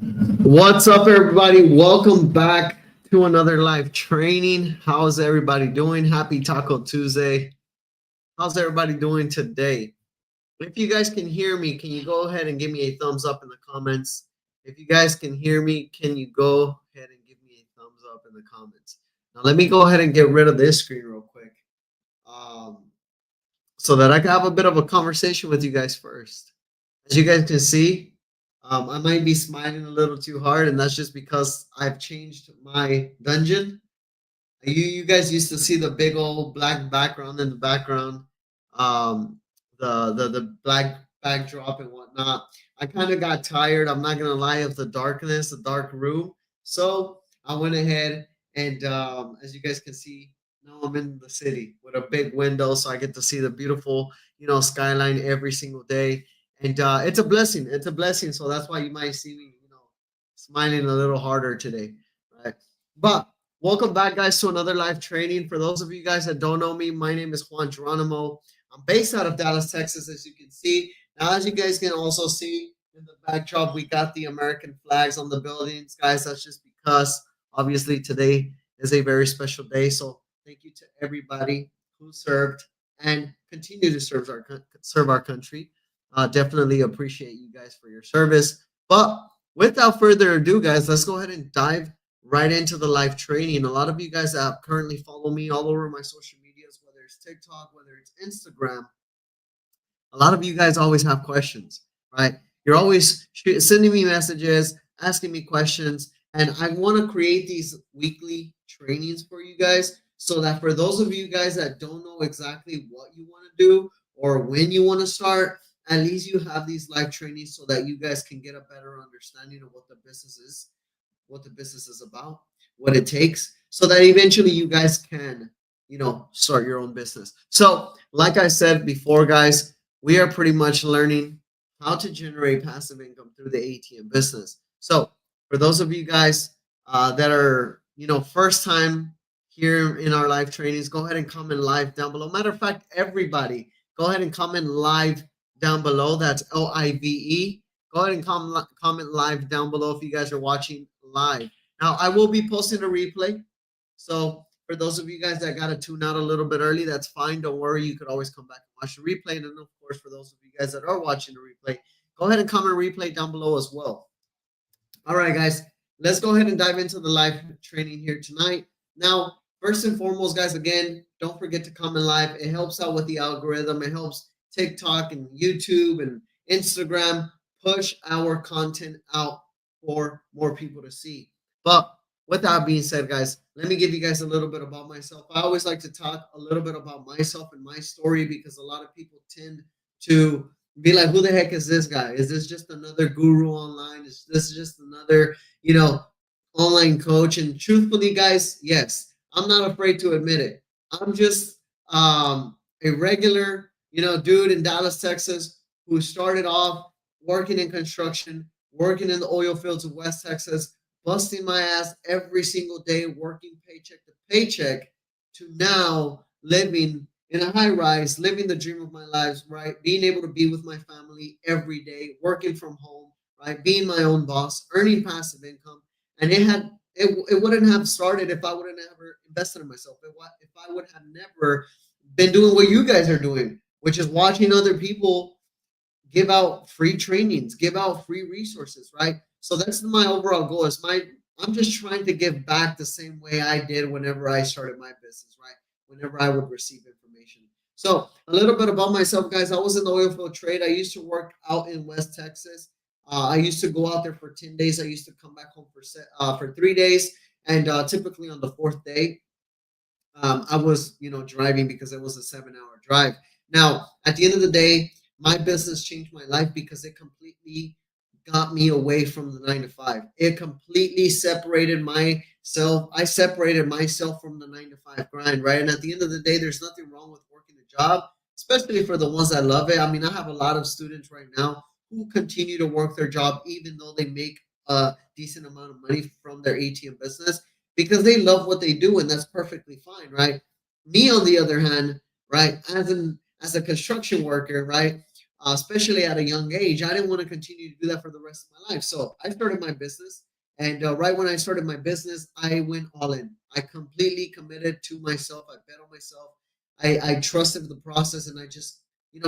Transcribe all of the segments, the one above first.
What's up, everybody? Welcome back to another live training. How's everybody doing? Happy Taco Tuesday. How's everybody doing today? If you guys can hear me, can you go ahead and give me a thumbs up in the comments? If you guys can hear me, can you go ahead and give me a thumbs up in the comments? Now, let me go ahead and get rid of this screen real quick um, so that I can have a bit of a conversation with you guys first. As you guys can see, I might be smiling a little too hard, and that's just because I've changed my dungeon. You guys used to see the big old black background in the background, um, the black backdrop and whatnot. I kind of got tired. I'm not gonna lie of the darkness, the dark room. So I went ahead and, as you guys can see, now I'm in the city with a big window, so I get to see the beautiful, skyline every single day, and it's a blessing. It's a blessing. So that's why you might see me, smiling a little harder today, right? But welcome back, guys, to another live training. For those of you guys that don't know me, my name is Juan Geronimo. I'm based out of Dallas, Texas, as you can see. Now, as you guys can also see in the backdrop, we got the American flags on the buildings, guys. That's just because, obviously, today is a very special day. So, thank you to everybody who served and continue to serve our country. Definitely appreciate you guys for your service. But without further ado, guys, let's go ahead and dive right into the live training. A lot of you guys that currently follow me all over my social medias, whether it's TikTok, whether it's Instagram, a lot of you guys always have questions, right? You're always sending me messages, asking me questions, and I want to create these weekly trainings for you guys so that for those of you guys that don't know exactly what you want to do or when you want to start, at least you have these live trainings so that you guys can get a better understanding of what the business is about, what it takes, so that eventually you guys can, start your own business. So, like I said before, guys, we are pretty much learning how to generate passive income through the ATM business. So, for those of you guys that are, first time here in our live trainings, go ahead and comment live down below. Matter of fact, everybody, go ahead and comment live down below. That's LIVE. Go ahead and comment live down below if you guys are watching live. Now, I will be posting a replay. So, for those of you guys that got to tune out a little bit early, that's fine. Don't worry. You could always come back and watch the replay. And then, of course, for those of you guys that are watching the replay, go ahead and comment replay down below as well. All right, guys, let's go ahead and dive into the live training here tonight. Now, first and foremost, guys, again, don't forget to comment live. It helps out with the algorithm. It helps TikTok and YouTube and Instagram push our content out for more people to see. But with that being said, guys, let me give you guys a little bit about myself. I always like to talk a little bit about myself and my story because a lot of people tend to be like, who the heck is this guy? Is this just another guru online? Is this just another, online coach? And truthfully, guys, yes, I'm not afraid to admit it. I'm just a regular, dude in Dallas, Texas, who started off working in construction, working in the oil fields of West Texas, busting my ass every single day, working paycheck to paycheck, to now living in a high rise, living the dream of my life, right? Being able to be with my family every day, working from home, right? Being my own boss, earning passive income. And it wouldn't have started if I would have never invested in myself. If I would have never been doing what you guys are doing, which is watching other people give out free trainings, give out free resources, right? So that's my overall goal. I'm just trying to give back the same way I did whenever I started my business, right? Whenever I would receive information. So a little bit about myself, guys. I was in the oil field trade. I used to work out in West Texas. I used to go out there for 10 days. I used to come back home for 3 days, and typically on the fourth day, I was, driving because it was a 7-hour drive. Now, at the end of the day, my business changed my life because it completely got me away from the 9 to 5. It completely separated myself. I separated myself from the 9 to 5 grind, right? And at the end of the day, there's nothing wrong with working a job, especially for the ones that love it. I mean, I have a lot of students right now who continue to work their job even though they make a decent amount of money from their ATM business because they love what they do, and that's perfectly fine, right? Me, on the other hand, right, as a construction worker, right, especially at a young age. I didn't want to continue to do that for the rest of my life. So I started my business. And right when I started my business, I went all in. I completely committed to myself. I bet on myself. I trusted the process, and I just,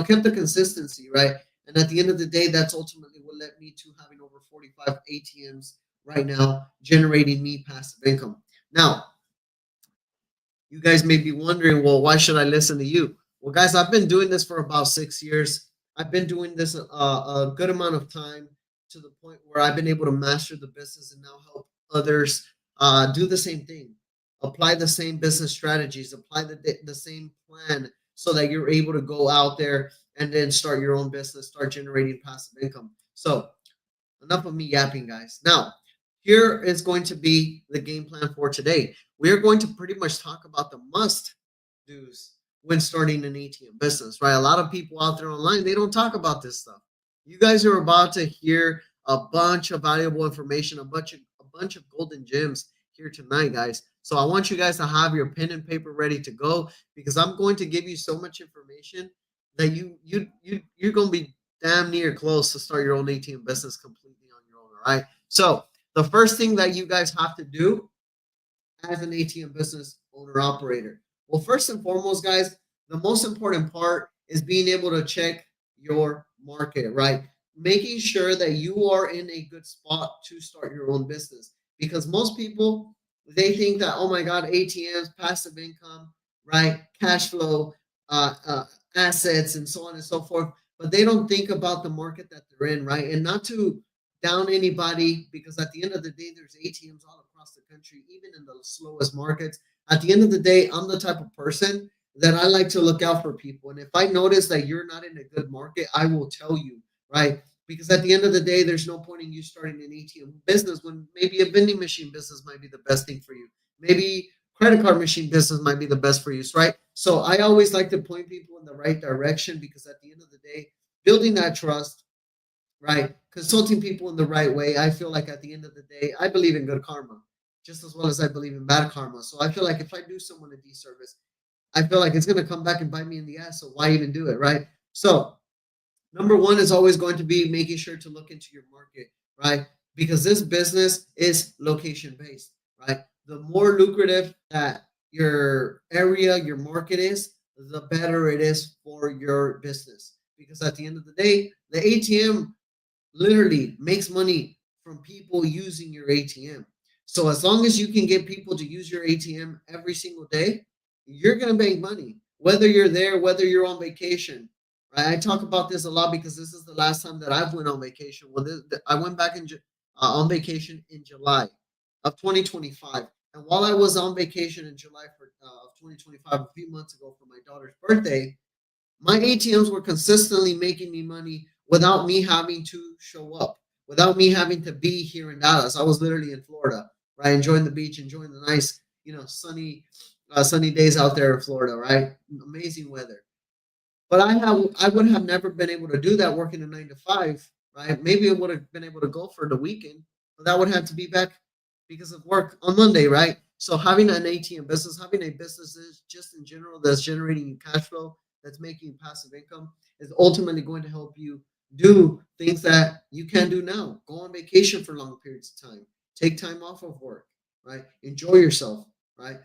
kept the consistency, right? And at the end of the day, that's ultimately what led me to having over 45 ATMs right now, generating me passive income. Now, you guys may be wondering, well, why should I listen to you? Well, guys, I've been doing this for about 6 years. I've been doing this a good amount of time, to the point where I've been able to master the business and now help others do the same thing, apply the same business strategies, apply the same plan, so that you're able to go out there and then start your own business, start generating passive income. So, enough of me yapping, guys. Now, here is going to be the game plan for today. We are going to pretty much talk about the must do's when starting an ATM business, right? A lot of people out there online, they don't talk about this stuff. You guys are about to hear a bunch of valuable information, a bunch of golden gems here tonight, guys. So I want you guys to have your pen and paper ready to go, because I'm going to give you so much information that you're going to be damn near close to start your own ATM business completely on your own. All right. So the first thing that you guys have to do as an ATM business owner operator, well, first and foremost, guys, the most important part is being able to check your market, right? Making sure that you are in a good spot to start your own business. Because most people, they think that, oh my God, ATMs, passive income, right? Cash flow, uh, uh, assets, and so on and so forth. But they don't think about the market that they're in, right? And not to down anybody, because at the end of the day, there's ATMs all across the country, even in the slowest markets. At the end of the day, I'm the type of person that I like to look out for people. And if I notice that you're not in a good market, I will tell you, right? Because at the end of the day, there's no point in you starting an ATM business when maybe a vending machine business might be the best thing for you. Maybe credit card machine business might be the best for you, right? So I always like to point people in the right direction, because at the end of the day, building that trust, right? Consulting people in the right way. I feel like at the end of the day, I believe in good karma just as well as I believe in bad karma. So I feel like if I do someone a disservice, I feel like it's going to come back and bite me in the ass. So why even do it, right? So number one is always going to be making sure to look into your market, right? Because this business is location based, right? The more lucrative that your area, your market is, the better it is for your business. Because at the end of the day, the ATM literally makes money from people using your ATM. So as long as you can get people to use your ATM every single day, you're going to make money. Whether you're there, whether you're on vacation, right? I talk about this a lot because this is the last time that I've went on vacation. Well, I went back on vacation in July of 2025. And while I was on vacation in July of 2025, a few months ago for my daughter's birthday, my ATMs were consistently making me money without me having to show up, without me having to be here in Dallas. I was literally in Florida, right, enjoying the beach, enjoying the nice, sunny days out there in Florida, right? Amazing weather. But I would have never been able to do that working a 9 to 5, right? Maybe I would have been able to go for the weekend, but that would have to be back because of work on Monday, right? So having an ATM business, having a business is just in general that's generating you cash flow, that's making you passive income, is ultimately going to help you do things that you can do now. Go on vacation for long periods of time. Take time off of work, right? Enjoy yourself, right?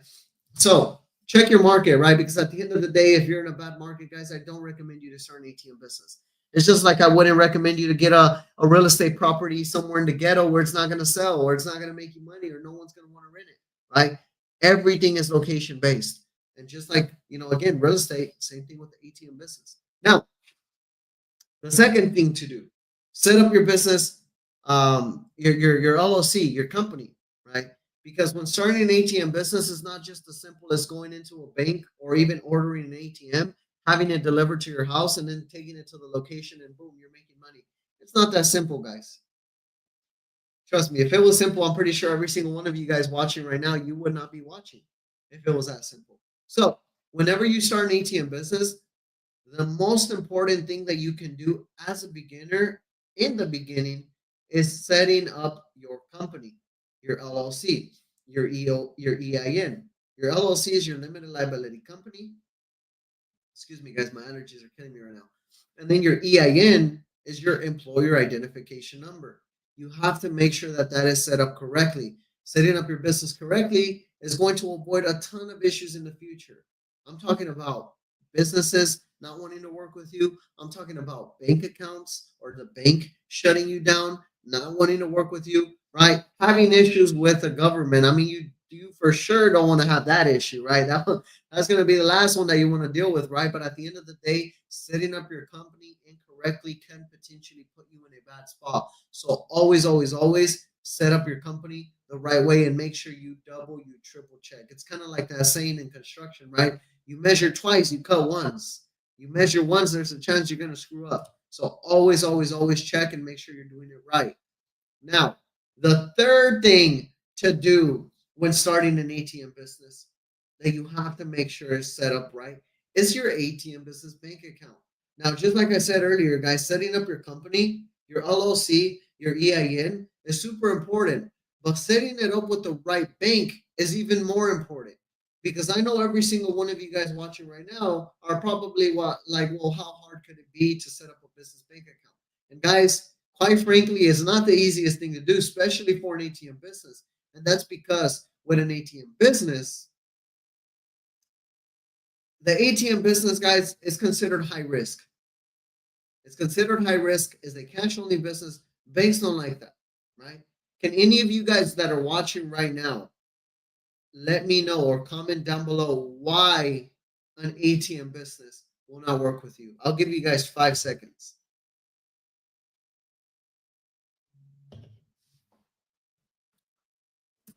So check your market, right? Because at the end of the day, if you're in a bad market, guys, I don't recommend you to start an ATM business. It's just like I wouldn't recommend you to get a real estate property somewhere in the ghetto where it's not going to sell, or it's not going to make you money, or no one's going to want to rent it, right? Everything is location based. And just like, again, real estate, same thing with the ATM business. Now, the second thing to do, set up your business, your LLC, your company, right? Because when starting an ATM business is not just as simple as going into a bank or even ordering an ATM, having it delivered to your house, and then taking it to the location, and boom, you're making money. It's not that simple, guys. Trust me, if it was simple, I'm pretty sure every single one of you guys watching right now, you would not be watching if it was that simple. So, whenever you start an ATM business, the most important thing that you can do as a beginner in the beginning is setting up your company, your LLC, your EIN. Your LLC is your limited liability company. Excuse me, guys, my allergies are killing me right now. And then your EIN is your employer identification number. You have to make sure that that is set up correctly. Setting up your business correctly is going to avoid a ton of issues in the future. I'm talking about businesses not wanting to work with you. I'm talking about bank accounts or the bank shutting you down, not wanting to work with you, right? Having issues with the government. I mean, you for sure don't want to have that issue, right? That's going to be the last one that you want to deal with, right? But at the end of the day, setting up your company incorrectly can potentially put you in a bad spot. So always, always, always set up your company the right way and make sure you double, you triple check. It's kind of like that saying in construction, right? You measure twice, you cut once. You measure once, there's a chance you're going to screw up. So always, always, always check and make sure you're doing it right. Now, the third thing to do when starting an ATM business that you have to make sure is set up right is your ATM business bank account. Now, just like I said earlier, guys, setting up your company, your LLC, your EIN is super important, but setting it up with the right bank is even more important because I know every single one of you guys watching right now are probably well, how hard could it be to set up a business bank account? And guys, quite frankly, it's not the easiest thing to do, especially for an ATM business. And that's because with an ATM business, the ATM business, guys, is considered high risk. It's considered high risk, is a cash only business. Banks don't like that, right? Can any of you guys that are watching right now let me know or comment down below why an ATM business will not work with you? I'll give you guys 5 seconds.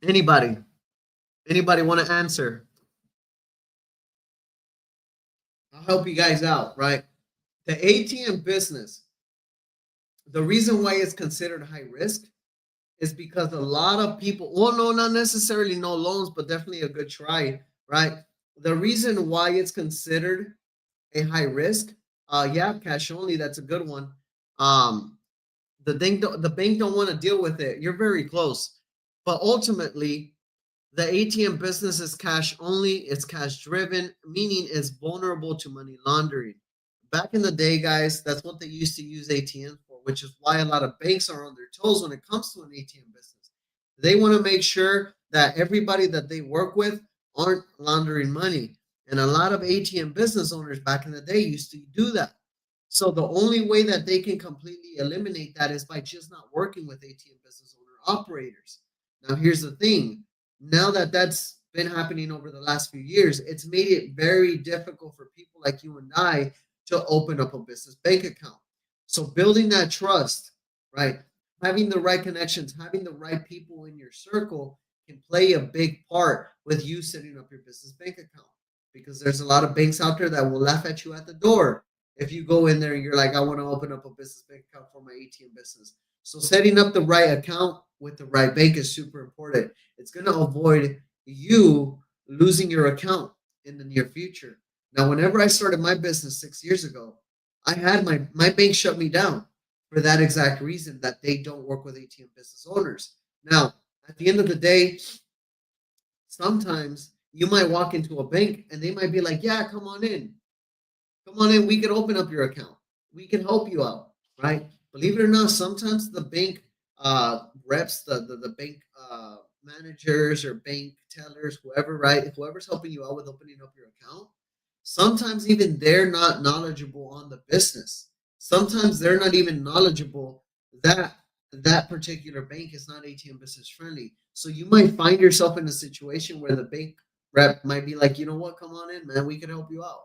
Anybody? Anybody want to answer? I'll help you guys out, right? The ATM business, the reason why it's considered high risk is because a lot of people, well, no, not necessarily no loans, but definitely a good try, right? The reason why it's considered a high risk, yeah, cash only, that's a good one. Um, the bank don't want to deal with it. You're very close, but ultimately, the ATM business is cash only. It's cash driven, meaning it's vulnerable to money laundering. Back in the day, guys, that's what they used to use ATMs for, which is why a lot of banks are on their toes when it comes to an ATM business. They want to make sure that everybody that they work with aren't laundering money. And a lot of ATM business owners back in the day used to do that. So the only way that they can completely eliminate that is by just not working with ATM business owner operators. Now, here's the thing. Now that that's been happening over the last few years, it's made it very difficult for people like you and I to open up a business bank account. So building that trust, right? Having the right connections, having the right people in your circle can play a big part with you setting up your business bank account because there's a lot of banks out there that will laugh at you at the door if you go in there and you're like, I want to open up a business bank account for my ATM business. So setting up the right account with the right bank is super important. It's going to avoid you losing your account in the near future. Now, whenever I started my business 6 years ago, I had my bank shut me down for that exact reason that they don't work with ATM business owners. Now, at the end of the day, sometimes you might walk into a bank and they might be like, yeah, come on in. Come on in, we can open up your account. We can help you out, right? Believe it or not, sometimes the bank reps, the bank managers or bank tellers, whoever, right? Whoever's helping you out with opening up your account, sometimes even they're not knowledgeable on the business. Sometimes they're not even knowledgeable that that particular bank is not ATM business friendly. So you might find yourself in a situation where the bank rep might be like, you know what, come on in, man, we can help you out,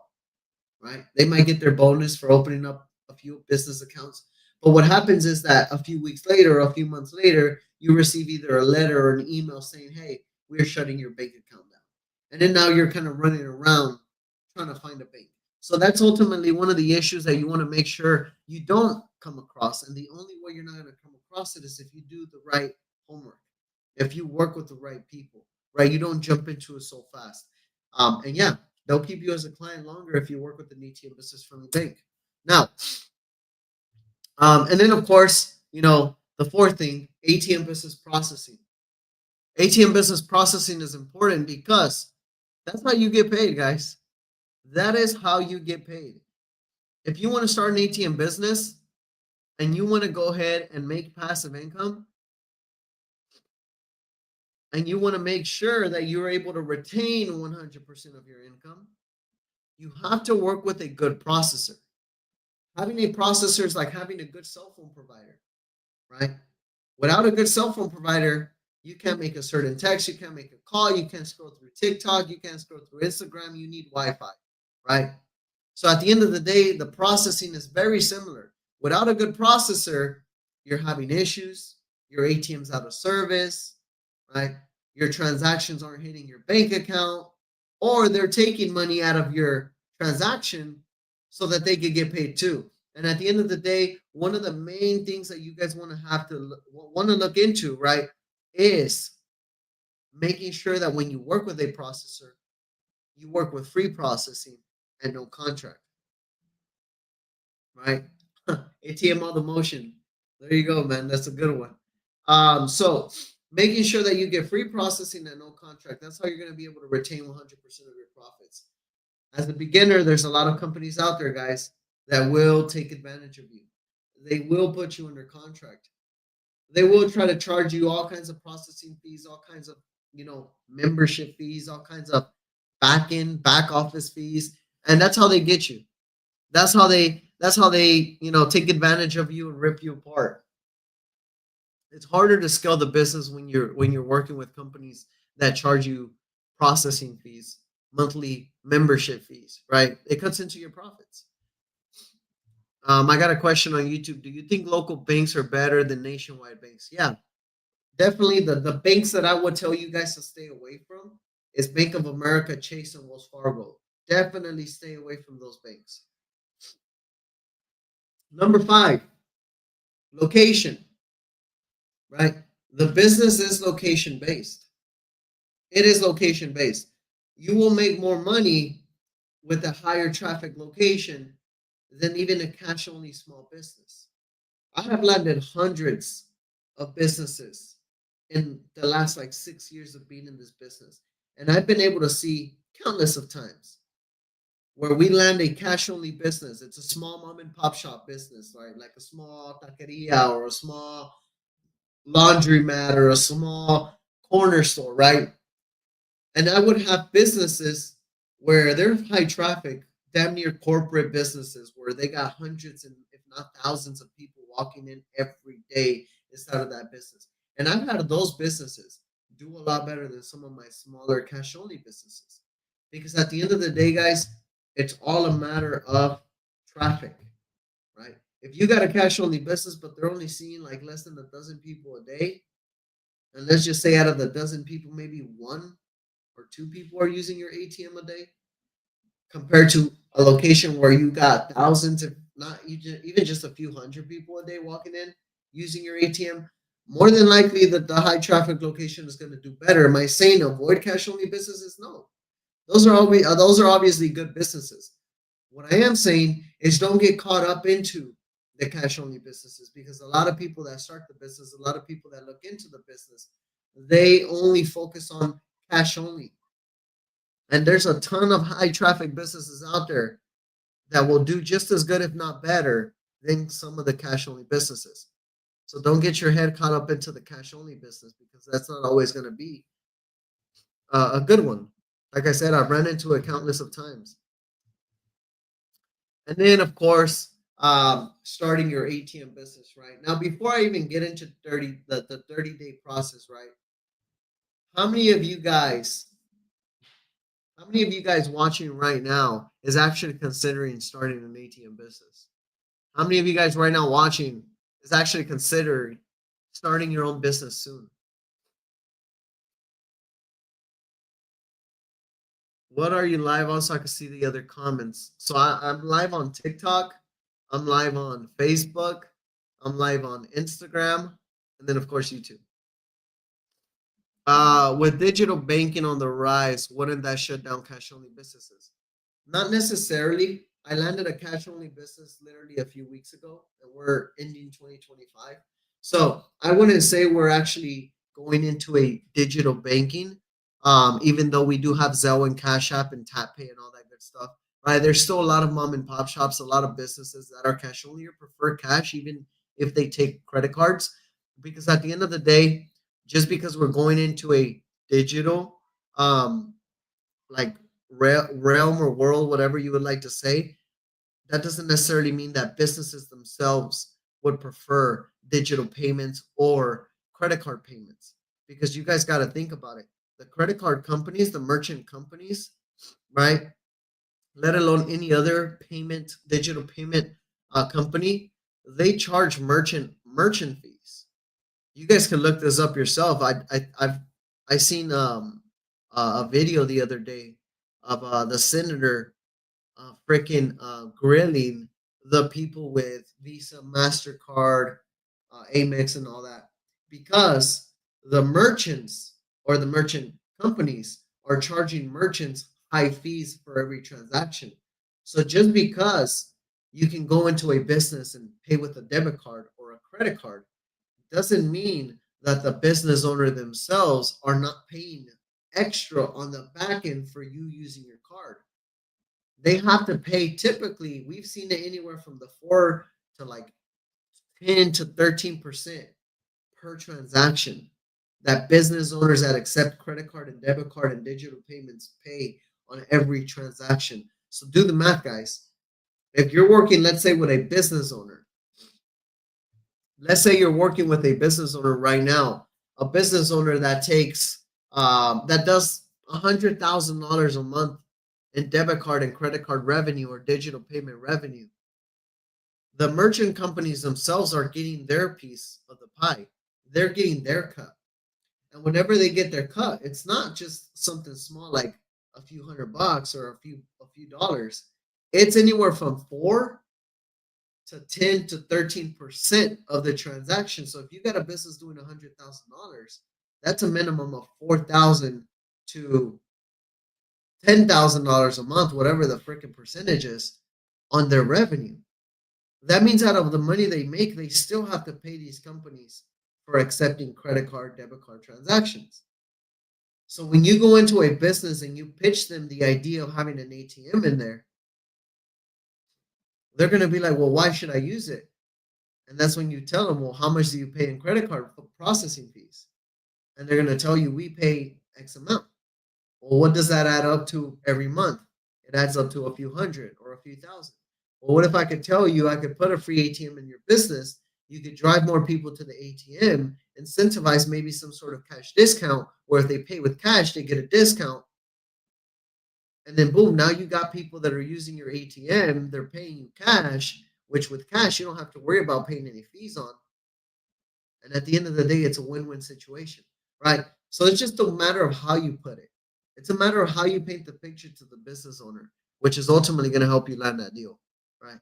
right? They might get their bonus for opening up a few business accounts. But what happens is that a few weeks later, a few months later, you receive either a letter or an email saying, hey, we're shutting your bank account down. And then now you're kind of running around trying to find a bank. So that's ultimately one of the issues that you want to make sure you don't come across. And the only way you're not going to come across it is if you do the right homework, if you work with the right people, right? You don't jump into it so fast. And yeah, they'll keep you as a client longer if you work with an ATM business friendly bank. Now, and then of course, the fourth thing, ATM business processing. ATM business processing is important because that's how you get paid, guys. That is how you get paid. If you want to start an ATM business and you want to go ahead and make passive income, and you want to make sure that you're able to retain 100% of your income, you have to work with a good processor. Having a processor is like having a good cell phone provider, right? Without a good cell phone provider, you can't make a certain text, you can't make a call, you can't scroll through TikTok, you can't scroll through Instagram, you need Wi-Fi, right? So at the end of the day, the processing is very similar. Without a good processor, you're having issues, your ATM's out of service, right? Your transactions aren't hitting your bank account, or they're taking money out of your transaction so that they could get paid too. And at the end of the day, one of the main things that you guys want to look into, right, is making sure that when you work with a processor, you work with free processing and no contract, right? ATM on the motion. There you go, man. That's a good one. So making sure that you get free processing and no contract. That's how you're going to be able to retain 100% of your profits. As a beginner, there's a lot of companies out there, guys, that will take advantage of you. They will put you under contract. They will try to charge you all kinds of processing fees, all kinds of, membership fees, all kinds of back office fees, and that's how they get you. That's how they take advantage of you and rip you apart. It's harder to scale the business when you're working with companies that charge you processing fees, monthly membership fees, right? It cuts into your profits. I got a question on YouTube. Do you think local banks are better than nationwide banks? Yeah, definitely. The banks that I would tell you guys to stay away from is Bank of America, Chase, and Wells Fargo. Definitely stay away from those banks. Number five, location, right? The business is location based. It is location based. You will make more money with a higher traffic location than even a cash only small business. I have landed hundreds of businesses in the last like 6 years of being in this business. And I've been able to see countless of times where we land a cash only business. It's a small mom and pop shop business, right? Like a small taqueria or a small laundromat or a small corner store, right? And I would have businesses where they're high traffic, damn near corporate businesses where they got hundreds and if not thousands of people walking in every day inside of that business. And I've had those businesses do a lot better than some of my smaller cash only businesses. Because at the end of the day, guys, it's all a matter of traffic, right? If you got a cash only business, but they're only seeing like less than a dozen people a day, and let's just say out of the dozen people, maybe one or two people are using your ATM a day, compared to a location where you got thousands, if not even just a few hundred people a day walking in using your ATM, more than likely that the high traffic location is going to do better. Am I saying avoid cash only businesses? No, those are obviously good businesses. What I am saying is don't get caught up into the cash only businesses because a lot of people that start the business, a lot of people that look into the business, they only focus on cash only. And there's a ton of high traffic businesses out there that will do just as good, if not better, than some of the cash only businesses. So don't get your head caught up into the cash only business because that's not always going to be a good one. Like I said, I've run into it countless of times. And then, of course, starting your ATM business, right? Now, before I even get into the 30-day process, right? How many of you guys How many of you guys watching right now is actually considering starting an ATM business? How many of you guys right now watching is actually considering starting your own business soon? What are you live on so I can see the other comments? So I'm live on TikTok, I'm live on Facebook, I'm live on Instagram, and then of course YouTube. With digital banking on the rise, wouldn't that shut down cash only businesses? Not necessarily. I landed a cash only business literally a few weeks ago, and we're ending 2025. So I wouldn't say we're actually going into a digital banking, even though we do have Zelle and Cash App and Tap Pay and all that good stuff. right? There's still a lot of mom and pop shops, a lot of businesses that are cash only or prefer cash, even if they take credit cards. Because at the end of the day, just because we're going into a digital um like realm or world, whatever you would like to say, that doesn't necessarily mean that businesses themselves would prefer digital payments or credit card payments. Because you guys got to think about it. The credit card companies, the merchant companies, right? Let alone any other payment, digital payment company, they charge merchant fees. You guys can look this up yourself. I seen a video the other day of the senator freaking grilling the people with Visa, Mastercard, Amex, and all that, because the merchants or the merchant companies are charging merchants high fees for every transaction. So just because you can go into a business and pay with a debit card or a credit card doesn't mean that the business owner themselves are not paying extra on the back end for you using your card. They have to pay, typically we've seen it anywhere from the 4 to like 10 to 13% per transaction that business owners that accept credit card and debit card and digital payments pay on every transaction. So do the math, guys. If you're working, let's say, with a business owner, let's say you're working with a business owner right now, a business owner that takes that does $100,000 a month in debit card and credit card revenue or digital payment revenue. The merchant companies themselves are getting their piece of the pie. They're getting their cut. And whenever they get their cut, it's not just something small like a few $100 or a few dollars. It's anywhere from 4 to 10 to 13% of the transaction. So if you got a business doing $100,000, that's a minimum of 4,000 to $10,000 a month, whatever the freaking percentage is on their revenue. That means out of the money they make, they still have to pay these companies for accepting credit card, debit card transactions. So when you go into a business and you pitch them the idea of having an ATM in there, they're going to be like, well, why should I use it? And that's when you tell them, well, how much do you pay in credit card processing fees? And they're going to tell you, we pay X amount. Well, what does that add up to every month? It adds up to a few hundred or a few thousand. Well, what if I could tell you I could put a free ATM in your business? You could drive more people to the ATM, incentivize maybe some sort of cash discount, where if they pay with cash, they get a discount. And then boom, now you got people that are using your ATM, they're paying you cash, which with cash, you don't have to worry about paying any fees on. And at the end of the day, it's a win-win situation, right? So it's just a matter of how you put it. It's a matter of how you paint the picture to the business owner, which is ultimately going to help you land that deal, right?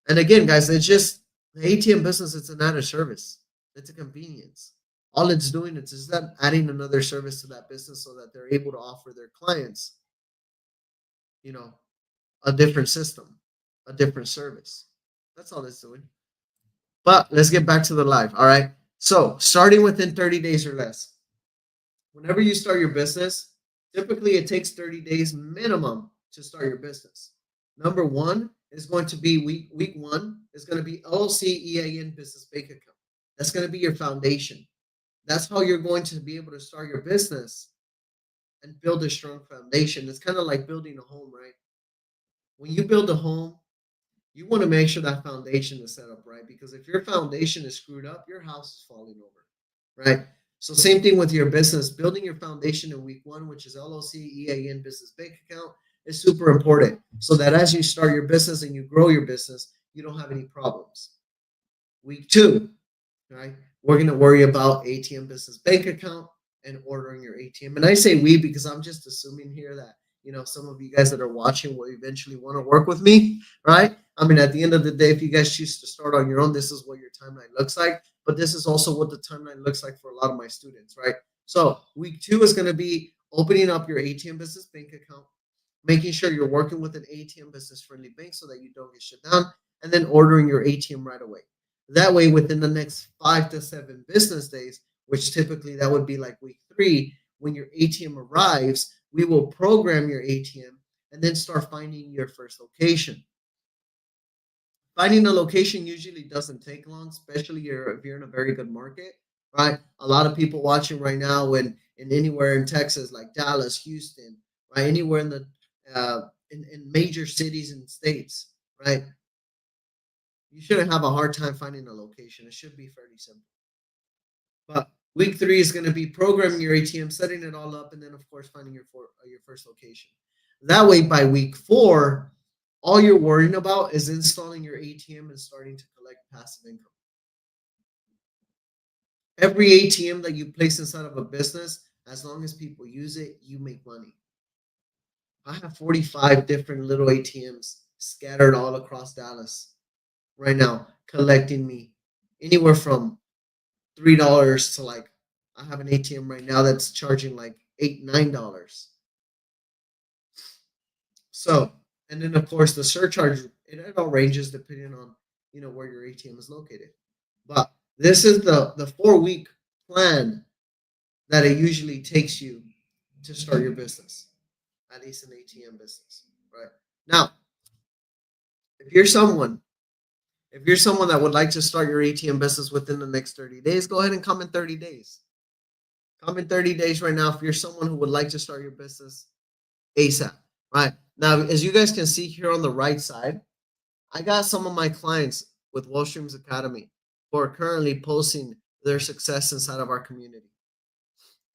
And again, guys, it's just the ATM business. It's an added service. It's a convenience. All it's doing is just that adding another service to that business so that they're able to offer their clients, you know, a different system, a different service. That's all it's doing. But let's get back to the live. All right. So starting within 30 days or less. Whenever you start your business, typically it takes 30 days minimum to start your business. Number one is going to be week one is going to be LLC EIN business bank account. That's going to be your foundation. That's how you're going to be able to start your business and build a strong foundation. It's kind of like building a home, right? When you build a home, you want to make sure that foundation is set up right, because if your foundation is screwed up, your house is falling over, right? So same thing with your business. Building your foundation in week one, which is LLC EIN business bank account, is super important, so that as you start your business and you grow your business, you don't have any problems. Week two, right? We're going to worry about ATM business bank account and ordering your ATM. And I say we because I'm just assuming here that, some of you guys that are watching will eventually want to work with me, right? I mean, at the end of the day, if you guys choose to start on your own, this is what your timeline looks like. But this is also what the timeline looks like for a lot of my students, right? So week two is going to be opening up your ATM business bank account, making sure you're working with an ATM business friendly bank so that you don't get shut down, and then ordering your ATM right away. That way, within the next 5 to 7 business days, which typically that would be like week three, when your ATM arrives, we will program your ATM. and then start finding your first location. Finding a location usually doesn't take long, especially if you're in a very good market, right? A lot of people watching right now in anywhere in Texas, like Dallas, Houston, right? Anywhere in the in major cities and states, right? You shouldn't have a hard time finding a location. It should be fairly simple. But week three is going to be programming your ATM, setting it all up, and then of course finding your first location. That way, by week four, all you're worrying about is installing your ATM and starting to collect passive income. Every ATM that you place inside of a business, as long as people use it, you make money. I have 45 different little ATMs scattered all across Dallas right now, collecting me anywhere from $3 to like I have an ATM right now that's charging like $8, $9. So, and then of course the surcharge it all ranges depending on where your ATM is located. But this is the 4 week plan that it usually takes you to start your business, at least an ATM business, right? Now, if you're someone if you're someone that would like to start your ATM business within the next 30 days, go ahead and comment 30 days. Comment 30 days right now if you're someone who would like to start your business ASAP, right? Now, as you guys can see here on the right side, I got some of my clients with Wall Streams Academy who are currently posting their success inside of our community.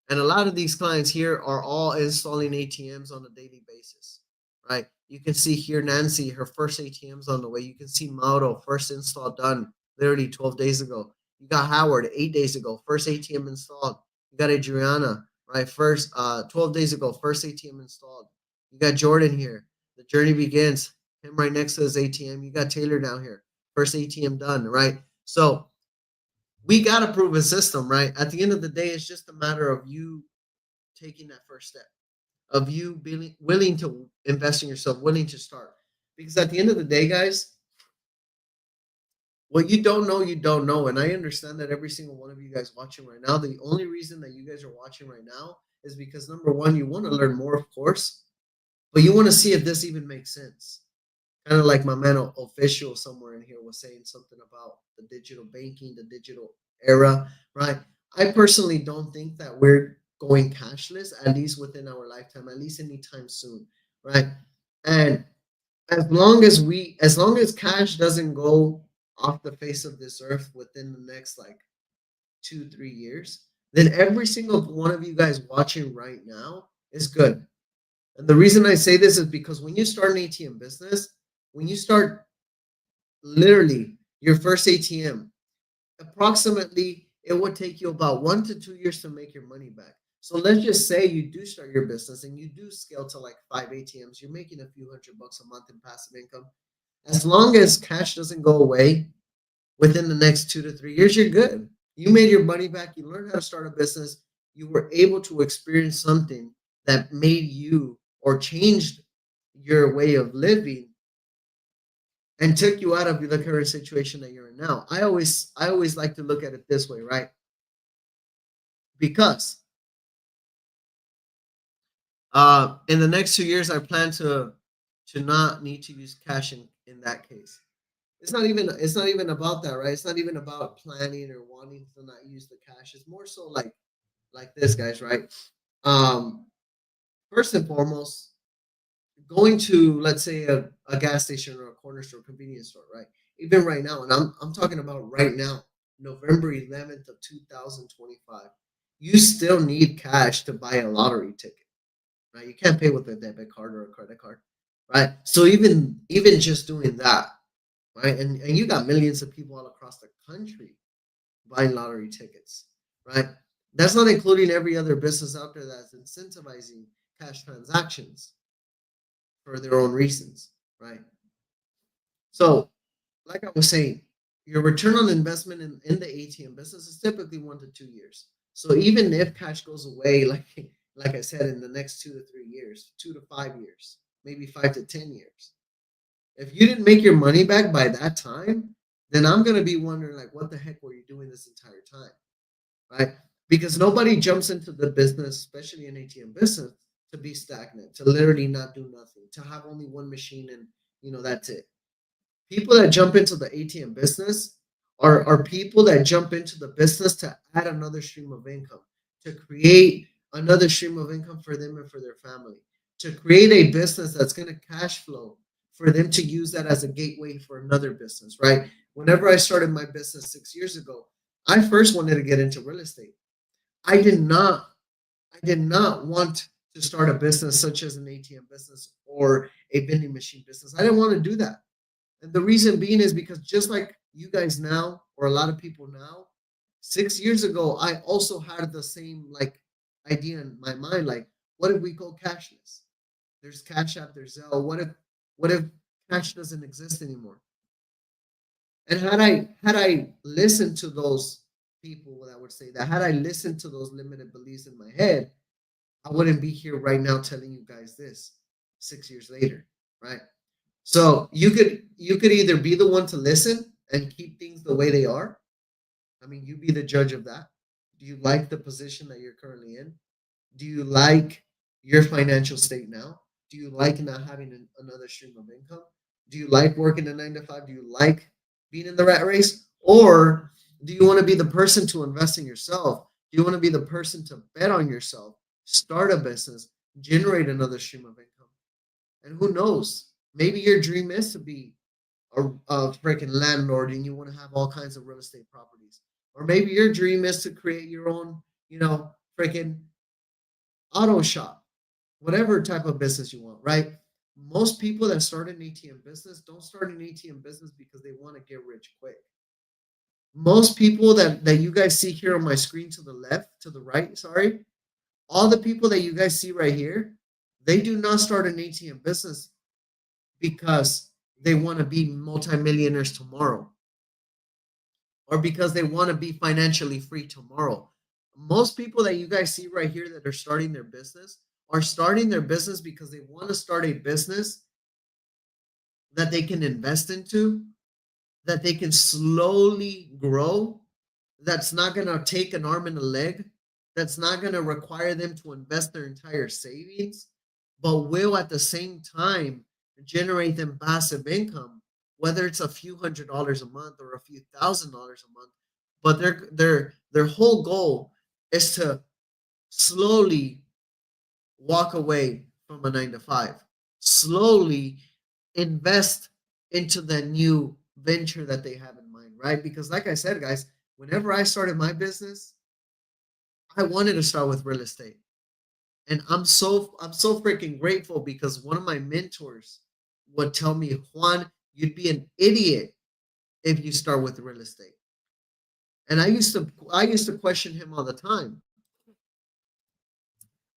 And a lot of these clients here are all installing ATMs on a daily basis, right? You can see here Nancy, her first ATM's on the way. You can see Mauro, first install done literally 12 days ago. You got Howard 8 days ago, first ATM installed. You got Adriana, right? First 12 days ago, first ATM installed. You got Jordan here. The journey begins. Him right next to his ATM. You got Taylor down here. First ATM done, right? So we got to prove a system, right? At the end of the day, it's just a matter of you taking that first step, of you being willing to invest in yourself, willing to start. Because at the end of the day, guys, what you don't know, you don't know. And I understand that every single one of you guys watching right now, the only reason that you guys are watching right now is because number one, you want to learn more, of course, but you want to see if this even makes sense. Kind of like my man official somewhere in here was saying something about the digital banking, the digital era, right? I personally don't think that we're going cashless, at least within our lifetime, at least anytime soon, right? And as long as cash doesn't go off the face of this earth within the next like 2 3 years, then every single one of you guys watching right now is good. And the reason I say this is because when you start an ATM business, when you start literally your first ATM, approximately it would take you about 1 to 2 years to make your money back. So let's just say you do start your business and you do scale to like 5 ATMs, you're making a few $100 a month in passive income. As long as cash doesn't go away within the next 2 to 3 years, you're good. You made your money back, you learned how to start a business, you were able to experience something that made you or changed your way of living and took you out of the current situation that you're in now. I always like to look at it this way, right? Because in the next 2 years, I plan to not need to use cash in that case. It's not even about that, right? It's not even about planning or wanting to not use the cash. It's more so like this, guys, right? Um, First and foremost, going to let's say a gas station or a corner store, convenience store, right? Even right now, and I'm talking about right now, November 11th of 2025, you still need cash to buy a lottery ticket, right? You can't pay with a debit card or a credit card, right? So even just doing that, right? And you got millions of people all across the country buying lottery tickets, right? That's not including every other business out there that's incentivizing cash transactions for their own reasons, right? So, like I was saying, your return on investment in the ATM business is typically 1 to 2 years. So even if cash goes away, like I said, in the next 2 to 3 years, 2 to 5 years, maybe 5 to 10 years, if you didn't make your money back by that time, then I'm gonna be wondering like, what the heck were you doing this entire time, right? Because nobody jumps into the business, especially an ATM business, to be stagnant, to literally not do nothing, to have only one machine and that's it. People that jump into the ATM business are people that jump into the business to add another stream of income, to create another stream of income for them and for their family, to create a business that's going to cash flow for them to use that as a gateway for another business, right? Whenever I started my business 6 years ago, I first wanted to get into real estate. I did not I did not want to start a business such as an ATM business or a vending machine business. I didn't want to do that. And the reason being is because just like you guys now, or a lot of people now, 6 years ago, I also had the same like idea in my mind. Like, what if we go cashless? There's Cash App, there's Zelle. What if cash doesn't exist anymore? And had I listened to those people that would say that, had I listened to those limited beliefs in my head, I wouldn't be here right now telling you guys this 6 years later, right? So you could either be the one to listen and keep things the way they are. I mean, you be the judge of that. Do you like the position that you're currently in? Do you like your financial state now? Do you like not having another stream of income? Do you like working a 9 to 5? Do you like being in the rat race? Or do you want to be the person to invest in yourself? Do you want to be the person to bet on yourself, start a business, generate another stream of income? And who knows? Maybe your dream is to be a freaking landlord and you want to have all kinds of real estate properties. Or maybe your dream is to create your own, freaking auto shop, whatever type of business you want, right? Most people that start an ATM business don't start an ATM business because they want to get rich quick. Most people that you guys see here on my screen to the left, to the right, sorry, all the people that you guys see right here, they do not start an ATM business because they want to be multimillionaires tomorrow or because they want to be financially free tomorrow. Most people that you guys see right here that are starting their business are starting their business because they want to start a business that they can invest into, that they can slowly grow, that's not going to take an arm and a leg, that's not going to require them to invest their entire savings, but will at the same time generate them passive income, whether it's a few $100s a month or a few $1,000s a month. But their whole goal is to slowly walk away from a 9 to 5, slowly invest into the new venture that they have in mind, right? Because like I said, guys, whenever I started my business, I wanted to start with real estate. And I'm so freaking grateful because one of my mentors would tell me, Juan, you'd be an idiot if you start with real estate. And I used to question him all the time.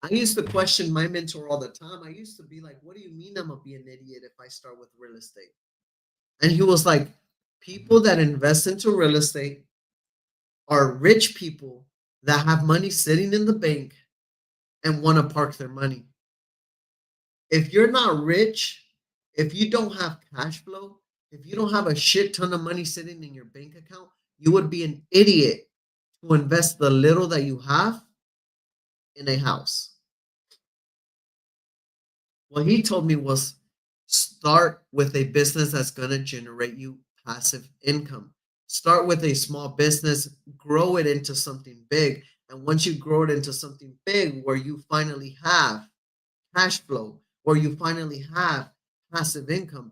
I used to question my mentor all the time. I used to be like, what do you mean I'm gonna be an idiot if I start with real estate? And he was like, people that invest into real estate are rich people that have money sitting in the bank and want to park their money. If you're not rich, if you don't have cash flow, if you don't have a shit ton of money sitting in your bank account, you would be an idiot to invest the little that you have in a house. What he told me was start with a business that's going to generate you passive income. Start with a small business, grow it into something big. And once you grow it into something big where you finally have cash flow, where you finally have passive income,